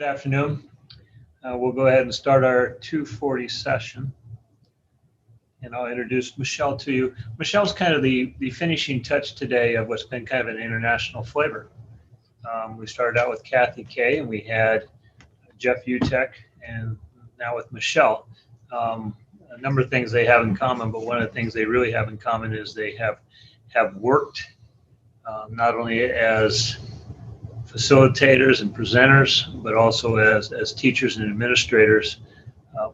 Good afternoon. We'll go ahead and start our 2:40 session. And I'll introduce Michelle to you. Michelle's kind of the finishing touch today of what's been kind of an international flavor. We started out with Kathy Kay, and we had Jeff Utek, and now with Michelle. A number of things they have in common, but one of the things they really have in common is they have worked not only as facilitators and presenters, but also as teachers and administrators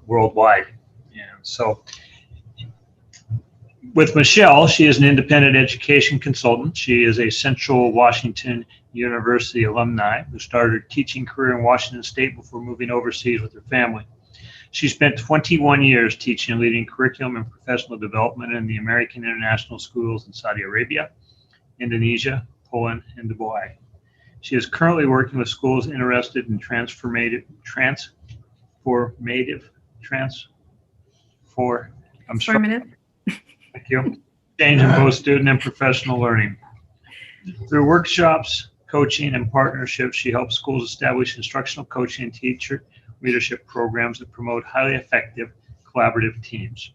worldwide. And so with Michelle, she is an independent education consultant. She is a Central Washington University alumni who started her teaching career in Washington State before moving overseas with her family. She spent 21 years teaching and leading curriculum and professional development in the American International Schools in Saudi Arabia, Indonesia, Poland, and Dubai. She is currently working with schools interested in transformative thank you, change in both student and professional learning. Through workshops, coaching, and partnerships, she helps schools establish instructional coaching and teacher leadership programs that promote highly effective collaborative teams.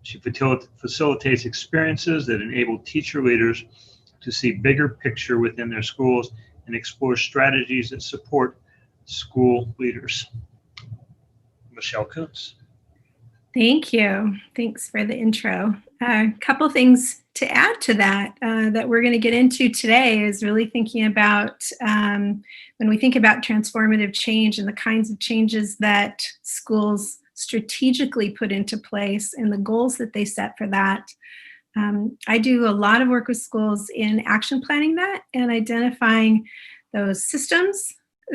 She facilitates experiences that enable teacher leaders to see bigger picture within their schools and explore strategies that support school leaders. Michelle Kuntz. Thank you. Thanks for the intro. A couple things to add to that that we're going to get into today is really thinking about when we think about transformative change and the kinds of changes that schools strategically put into place and the goals that they set for that. I do a lot of work with schools in action planning that and identifying those systems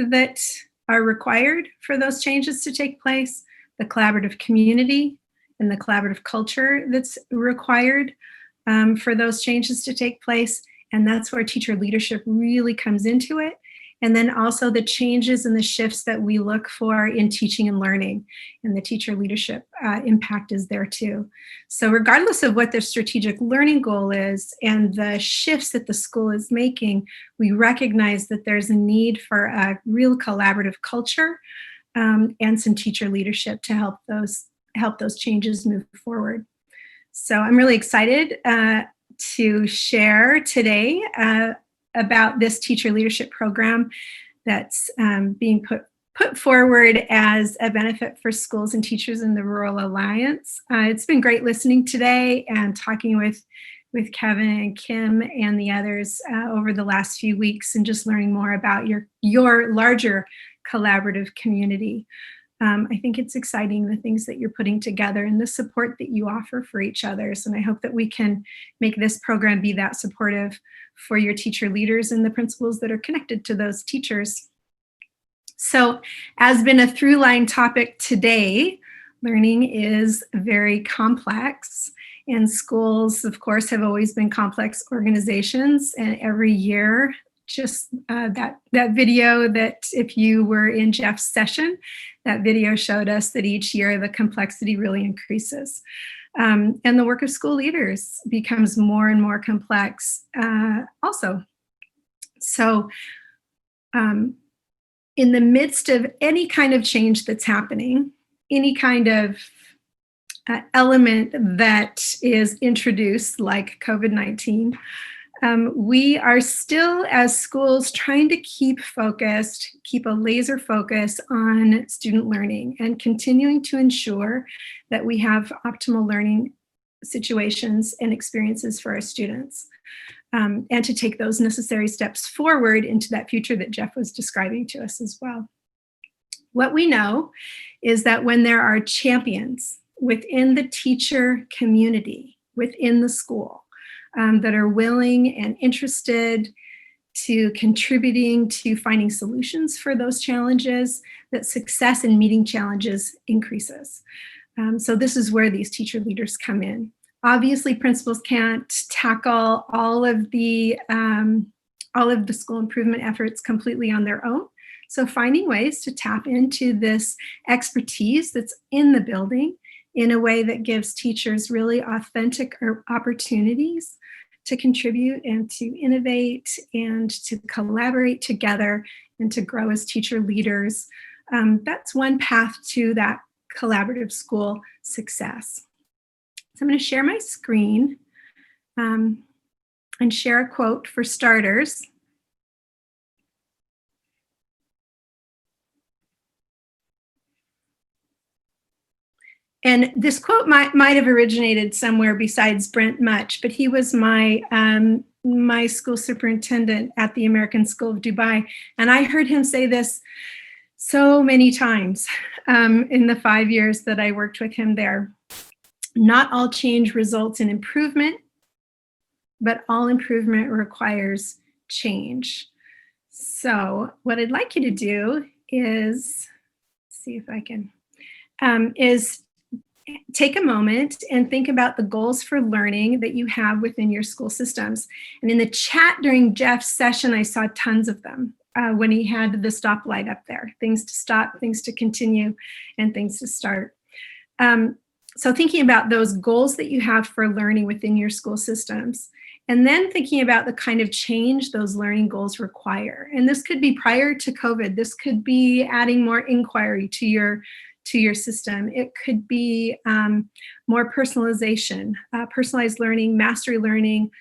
that are required for those changes to take place, the collaborative community and the collaborative culture that's required for those changes to take place. And that's where teacher leadership really comes into it. And then also the changes and the shifts that we look for in teaching and learning, and the teacher leadership impact is there too. So regardless of what the strategic learning goal is and the shifts that the school is making, we recognize that there's a need for a real collaborative culture and some teacher leadership to help those changes move forward. So I'm really excited to share today about this teacher leadership program that's being put forward as a benefit for schools and teachers in the Rural Alliance. It's been great listening today and talking with Kevin and Kim and the others over the last few weeks, and just learning more about your larger collaborative community. I think it's exciting, the things that you're putting together and the support that you offer for each other. And I hope that we can make this program be that supportive for your teacher leaders and the principals that are connected to those teachers. So, as been a through line topic today, learning is very complex. And schools, of course, have always been complex organizations. And every year, just that video that if you were in Jeff's session, that video showed us that each year the complexity really increases. And the work of school leaders becomes more and more complex also. So in the midst of any kind of change that's happening, any kind of element that is introduced like COVID-19, we are still, as schools, trying to keep a laser focus on student learning and continuing to ensure that we have optimal learning situations and experiences for our students, and to take those necessary steps forward into that future that Jeff was describing to us as well. What we know is that when there are champions within the teacher community, within the school, that are willing and interested to contributing to finding solutions for those challenges, that success in meeting challenges increases. So this is where these teacher leaders come in. Obviously, principals can't tackle all of the school improvement efforts completely on their own. So finding ways to tap into this expertise that's in the building in a way that gives teachers really authentic opportunities to contribute and to innovate and to collaborate together and to grow as teacher leaders That's one path to that collaborative school success. So I'm going to share my screen and share a quote for starters. And this quote might have originated somewhere besides Brent Much, but he was my my school superintendent at the American School of Dubai. And I heard him say this so many times in the 5 years that I worked with him there. Not all change results in improvement, but all improvement requires change. So what I'd like you to do is, see if I can, is take a moment and think about the goals for learning that you have within your school systems. And in the chat during Jeff's session, I saw tons of them when he had the stoplight up there, things to stop, things to continue, and things to start. So thinking about those goals that you have for learning within your school systems, and then thinking about the kind of change those learning goals require. And this could be prior to COVID. This could be adding more inquiry to your system. It could be more personalization, personalized learning, mastery learning,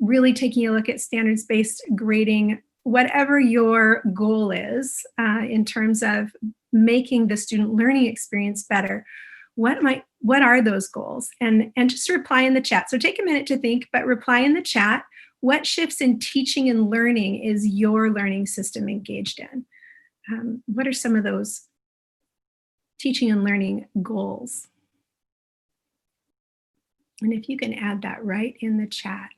really taking a look at standards-based grading, whatever your goal is in terms of making the student learning experience better. What are those goals? And just reply in the chat. So take a minute to think, but reply in the chat. What shifts in teaching and learning is your learning system engaged in? What are some of those teaching and learning goals? And if you can add that right in the chat.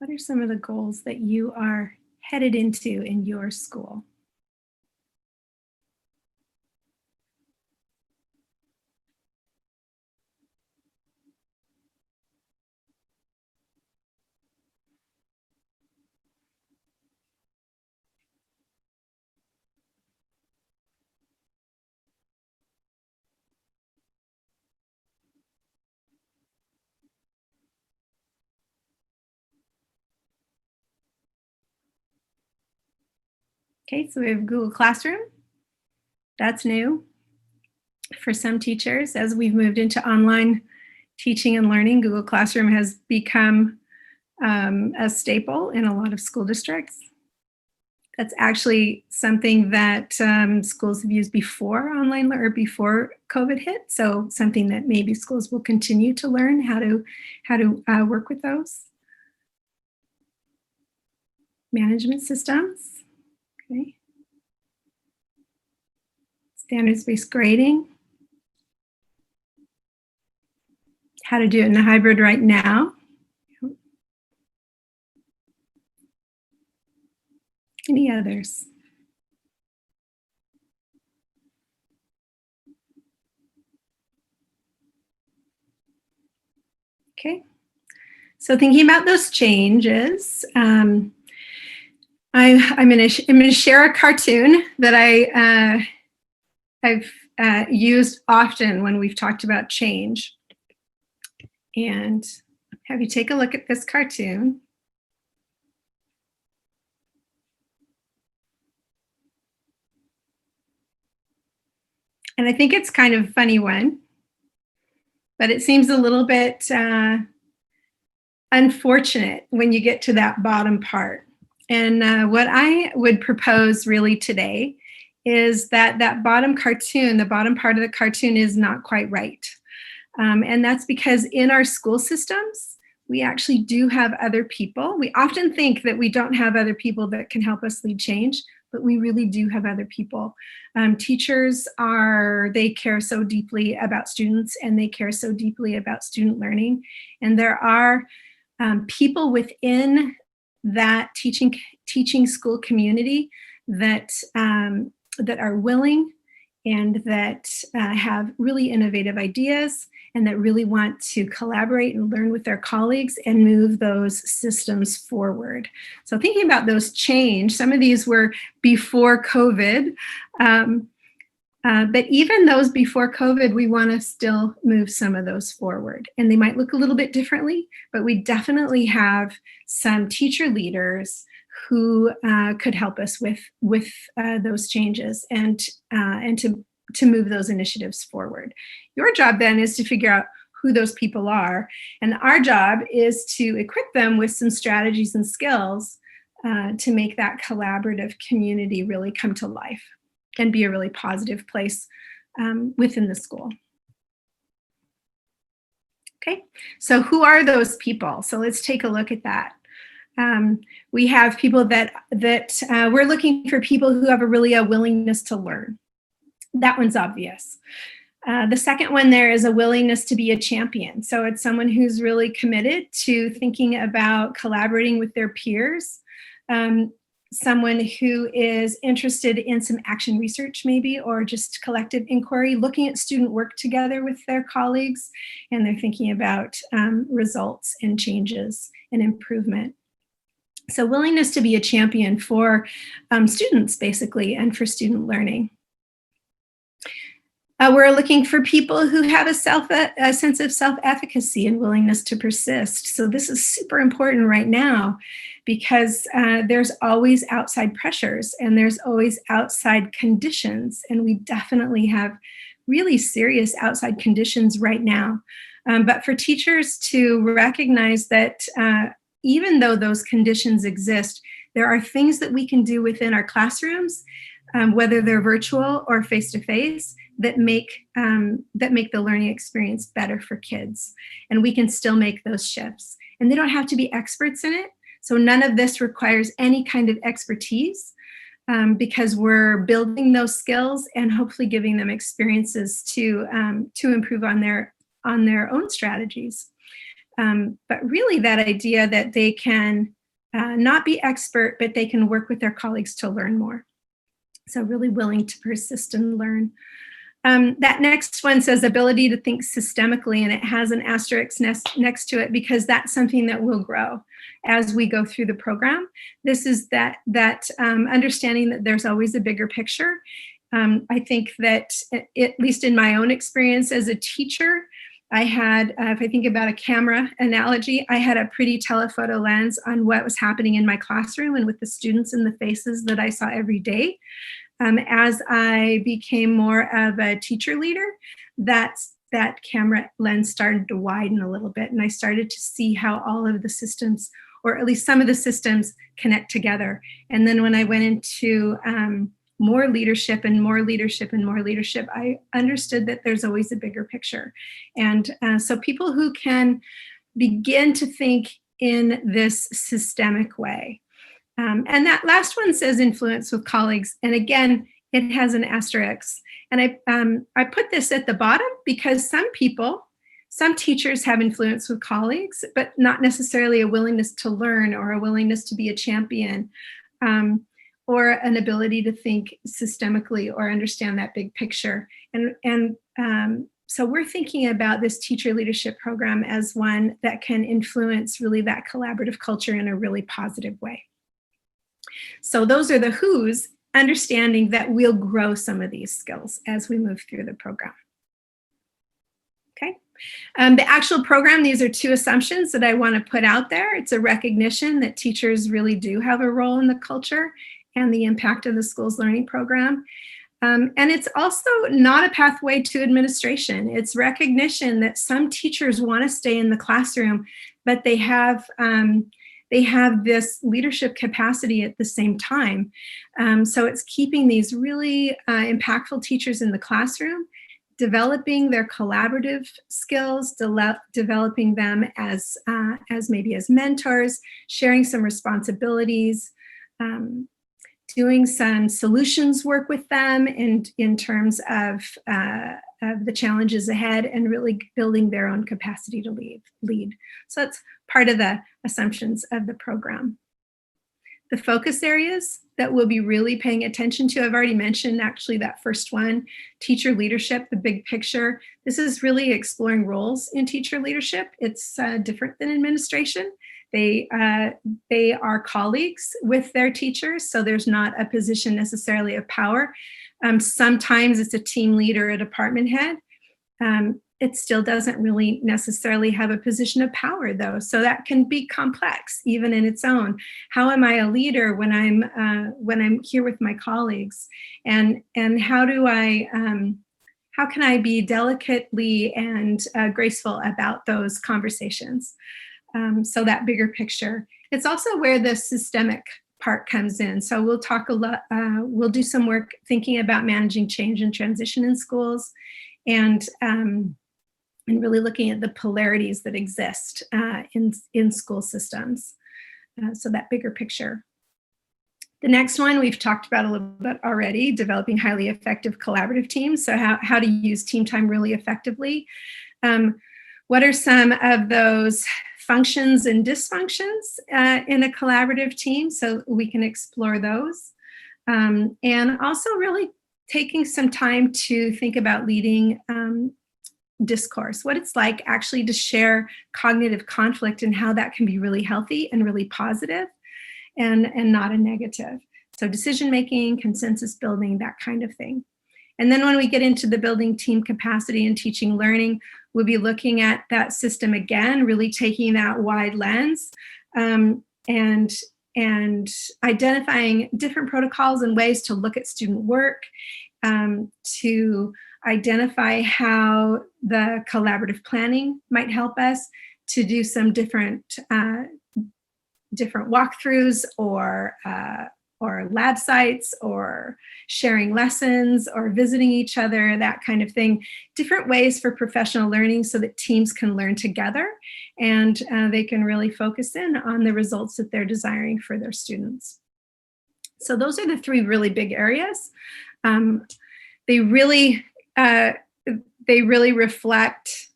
What are some of the goals that you are headed into in your school? Okay, so we have Google Classroom. That's new for some teachers. As we've moved into online teaching and learning, Google Classroom has become a staple in a lot of school districts. That's actually something that schools have used before online or before COVID hit. So something that maybe schools will continue to learn how to work with those. Management systems. Okay. Standards-based grading. How to do it in the hybrid right now. Any others? Okay. So thinking about those changes, I'm going to share a cartoon that I've used often when we've talked about change, and have you take a look at this cartoon. And I think it's kind of a funny one, but it seems a little bit unfortunate when you get to that bottom part. And what I would propose really today is that bottom cartoon, the bottom part of the cartoon is not quite right. And that's because in our school systems, we actually do have other people. We often think that we don't have other people that can help us lead change, but we really do have other people. Teachers they care so deeply about students, and they care so deeply about student learning. And there are people within that teaching school community that are willing and that have really innovative ideas and that really want to collaborate and learn with their colleagues and move those systems forward. So thinking about those change, some of these were before COVID, but even those before COVID, we want to still move some of those forward. And they might look a little bit differently, but we definitely have some teacher leaders who could help us with those changes and to move those initiatives forward. Your job then is to figure out who those people are. And our job is to equip them with some strategies and skills to make that collaborative community really come to life and be a really positive place within the school. Okay, so who are those people? So let's take a look at that. We have people that we're looking for people who have a willingness to learn. That one's obvious. The second one there is a willingness to be a champion. So it's someone who's really committed to thinking about collaborating with their peers. Someone who is interested in some action research maybe, or just collective inquiry, looking at student work together with their colleagues, and they're thinking about results and changes and improvement. So willingness to be a champion for students basically, and for student learning. We're looking for people who have a sense of self-efficacy and willingness to persist. So this is super important right now because there's always outside pressures and there's always outside conditions. And we definitely have really serious outside conditions right now. But for teachers to recognize that even though those conditions exist, there are things that we can do within our classrooms, whether they're virtual or face-to-face, that make the learning experience better for kids. And we can still make those shifts. And they don't have to be experts in it. So none of this requires any kind of expertise because we're building those skills and hopefully giving them experiences to improve on their own strategies. But really that idea that they can not be expert, but they can work with their colleagues to learn more. So really willing to persist and learn. That next one says ability to think systemically, and it has an asterisk next to it because that's something that will grow as we go through the program. This is that understanding that there's always a bigger picture. I think that, at least in my own experience as a teacher, I had, if I think about a camera analogy, I had a pretty telephoto lens on what was happening in my classroom and with the students and the faces that I saw every day. As I became more of a teacher leader, that camera lens started to widen a little bit, and I started to see how all of the systems, or at least some of the systems, connect together. And then when I went into more leadership and more leadership and more leadership, I understood that there's always a bigger picture. And so people who can begin to think in this systemic way. And that last one says influence with colleagues. And again, it has an asterisk. And I put this at the bottom because some teachers have influence with colleagues, but not necessarily a willingness to learn or a willingness to be a champion. Or an ability to think systemically or understand that big picture. And so we're thinking about this teacher leadership program as one that can influence really that collaborative culture in a really positive way. So those are the who's, understanding that we'll grow some of these skills as we move through the program. Okay. The actual program, these are two assumptions that I want to put out there. It's a recognition that teachers really do have a role in the culture and the impact of the school's learning program. And it's also not a pathway to administration. It's recognition that some teachers want to stay in the classroom, but they have this leadership capacity at the same time. So it's keeping these really impactful teachers in the classroom, developing their collaborative skills, developing them as maybe as mentors, sharing some responsibilities, doing some solutions work with them in terms of the challenges ahead, and really building their own capacity to lead. So that's part of the assumptions of the program. the focus areas that we'll be really paying attention to. I've already mentioned actually that first one, teacher leadership, the big picture. This is really exploring roles in teacher leadership. It's different than administration. They are colleagues with their teachers, so there's not a position necessarily of power. Sometimes it's a team leader, a department head. It still doesn't really necessarily have a position of power, though, so that can be complex even in its own. How am I a leader when I'm here with my colleagues, and how can I be delicately and graceful about those conversations? So that bigger picture. It's also where the systemic part comes in. So we'll talk a lot. We'll do some work thinking about managing change and transition in schools, and really looking at the polarities that exist in school systems. So that bigger picture. The next one we've talked about a little bit already, developing highly effective collaborative teams. So how to use team time really effectively. What are some of those functions and dysfunctions in a collaborative team? So we can explore those. And also really taking some time to think about leading discourse, what it's like actually to share cognitive conflict and how that can be really healthy and really positive and not a negative. So decision making, consensus building, that kind of thing. And then when we get into the building team capacity and teaching learning, we'll be looking at that system again, really taking that wide lens and identifying different protocols and ways to look at student work, to identify how the collaborative planning might help us, to do some different walkthroughs or lab sites or sharing lessons or visiting each other, that kind of thing. Different ways for professional learning so that teams can learn together and they can really focus in on the results that they're desiring for their students. So those are the three really big areas. They really reflect.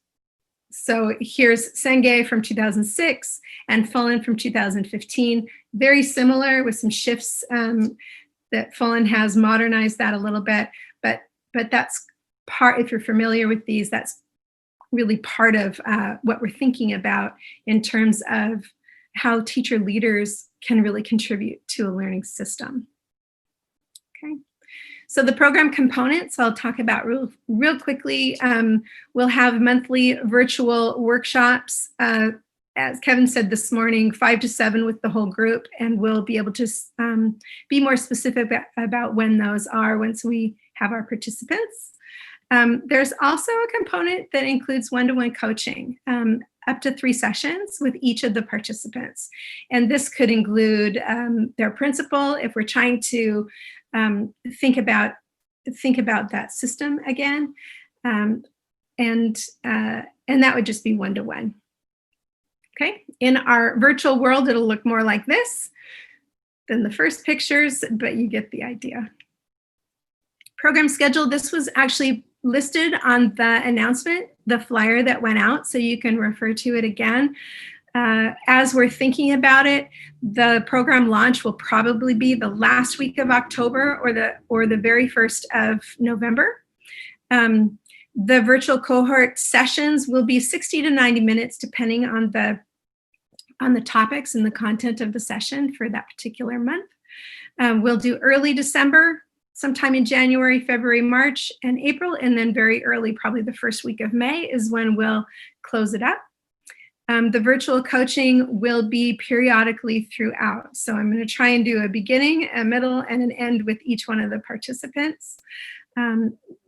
So here's Senge from 2006 and Fullen from 2015. Very similar with some shifts that Fullen has modernized that a little bit, but that's part, if you're familiar with these, that's really part of what we're thinking about in terms of how teacher leaders can really contribute to a learning system. Okay. So the program components I'll talk about real quickly. We'll have monthly virtual workshops, as Kevin said this morning, 5 to 7 with the whole group, and we'll be able to be more specific about when those are once we have our participants. There's also a component that includes one-to-one coaching, up to 3 sessions with each of the participants. And this could include their principal if we're trying to think about that system again, and that would just be one-to-one. Okay, in our virtual world, it'll look more like this than the first pictures, but you get the idea. Program schedule, this was actually listed on the announcement, the flyer that went out, so you can refer to it again. As we're thinking about it, the program launch will probably be the last week of October or the very first of November. The virtual cohort sessions will be 60 to 90 minutes, depending on the topics and the content of the session for that particular month. We'll do early December, sometime in January, February, March, and April, and then very early, probably the first week of May is when we'll close it up. The virtual coaching will be periodically throughout. So I'm going to try and do a beginning, a middle, and an end with each one of the participants.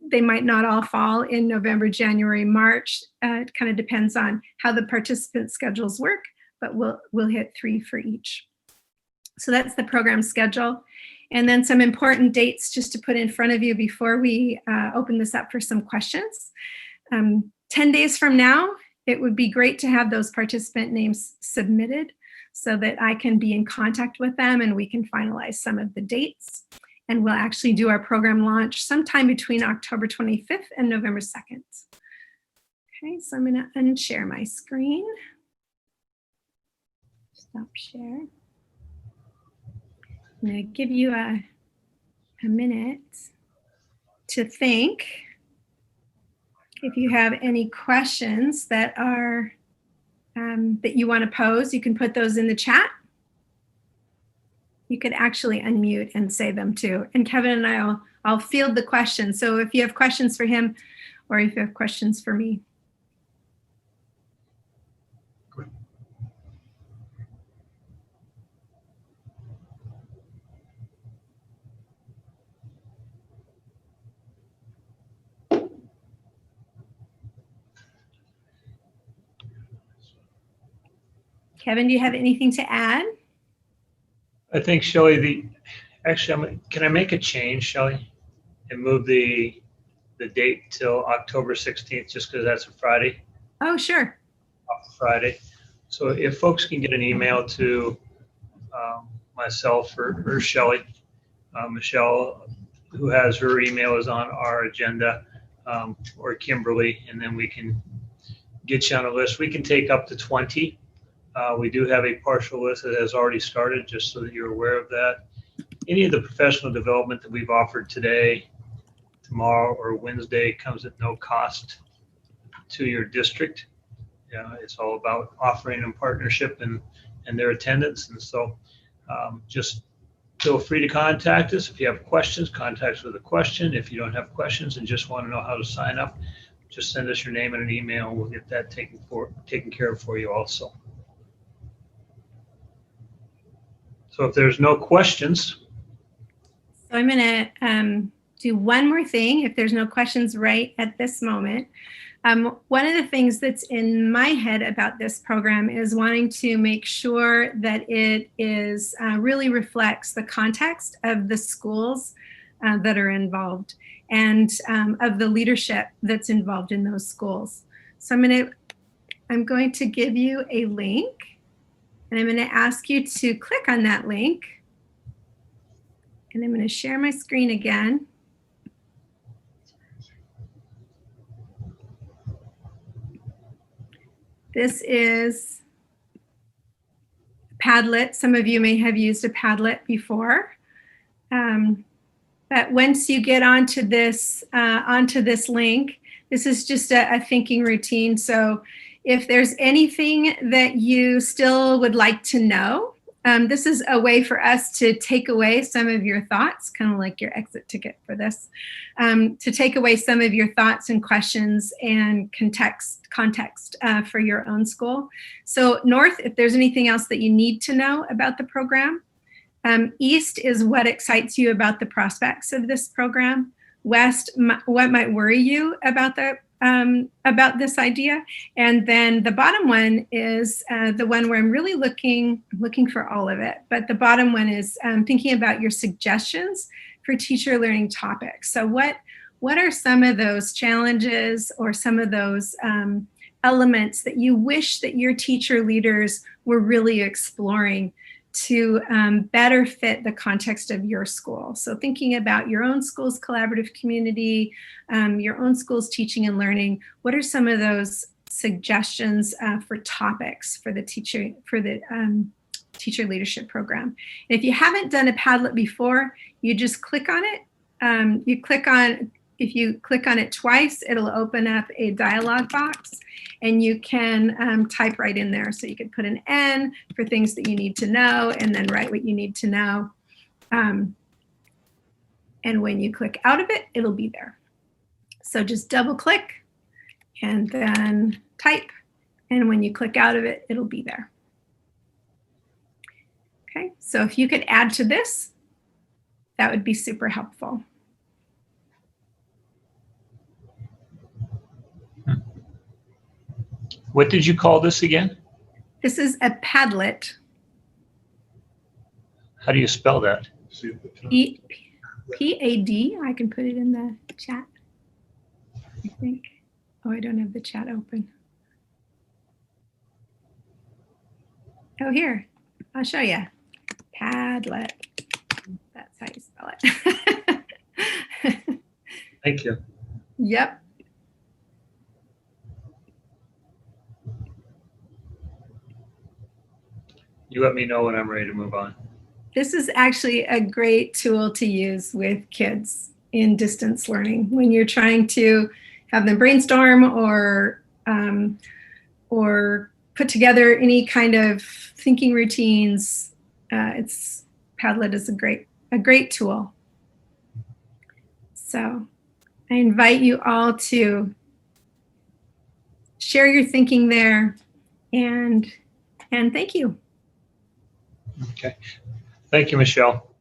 They might not all fall in November, January, March. It kind of depends on how the participant schedules work, but we'll hit 3 for each. So that's the program schedule. And then some important dates just to put in front of you before we open this up for some questions. 10 days from now, it would be great to have those participant names submitted so that I can be in contact with them and we can finalize some of the dates. And we'll actually do our program launch sometime between October 25th and November 2nd. Okay, so I'm going to unshare my screen. Stop share. I'm going to give you a minute to think. If you have any questions that are that you want to pose, you can put those in the chat. You could actually unmute and say them too. And Kevin and I'll field the questions. So if you have questions for him or if you have questions for me. Kevin, do you have anything to add? I think, Shelley, can I make a change, Shelley, and move the date till October 16th, just because that's a Friday, Oh, sure. off a Friday. So if folks can get an email to myself or Shelley, Michelle, who has her email is on our agenda, or Kimberly, and then we can get you on a list. We can take up to 20. We do have a partial list that has already started, just so that you're aware of that. Any of the professional development that we've offered today, tomorrow, or Wednesday comes at no cost to your district. It's all about offering them partnership and their attendance. And so just feel free to contact us. If you have questions, contact us with a question. If you don't have questions and just want to know how to sign up, just send us your name and an email, and we'll get that taken care of for you also. So if there's no questions. So I'm going to do one more thing if there's no questions right at this moment. One of the things that's in my head about this program is wanting to make sure that it is really reflects the context of the schools that are involved and of the leadership that's involved in those schools. So I'm going to give you a link, and I'm going to ask you to click on that link. And I'm going to share my screen again. This is Padlet. Some of you may have used a Padlet before. But once you get onto this link, this is just a thinking routine. So if there's anything that you still would like to know, this is a way for us to take away some of your thoughts, kind of like your exit ticket for this, to take away some of your thoughts and questions and context for your own school. So North, if there's anything else that you need to know about the program. East is what excites you about the prospects of this program. West, what might worry you about this idea. And then the bottom one is the one where I'm really looking for all of it. But the bottom one is thinking about your suggestions for teacher learning topics. So what are some of those challenges or some of those elements that you wish that your teacher leaders were really exploring to better fit the context of your school? So thinking about your own school's collaborative community, your own school's teaching and learning, what are some of those suggestions for topics for the teacher leadership program? And if you haven't done a Padlet before, you just click on it. If you click on it twice, it'll open up a dialog box, and you can type right in there. So you could put an N for things that you need to know, and then write what you need to know. And when you click out of it, it'll be there. So just double click and then type. And when you click out of it, it'll be there. Okay, so if you could add to this, that would be super helpful. What did you call this again? This is a Padlet. How do you spell that? P-A-D. I can put it in the chat, I think. Oh, I don't have the chat open. Oh, here. I'll show you. Padlet. That's how you spell it. Thank you. Yep. You let me know when I'm ready to move on. this is actually a great tool to use with kids in distance learning when you're trying to have them brainstorm or put together any kind of thinking routines. Padlet is a great tool. So I invite you all to share your thinking there, and thank you. Okay. Thank you, Michelle.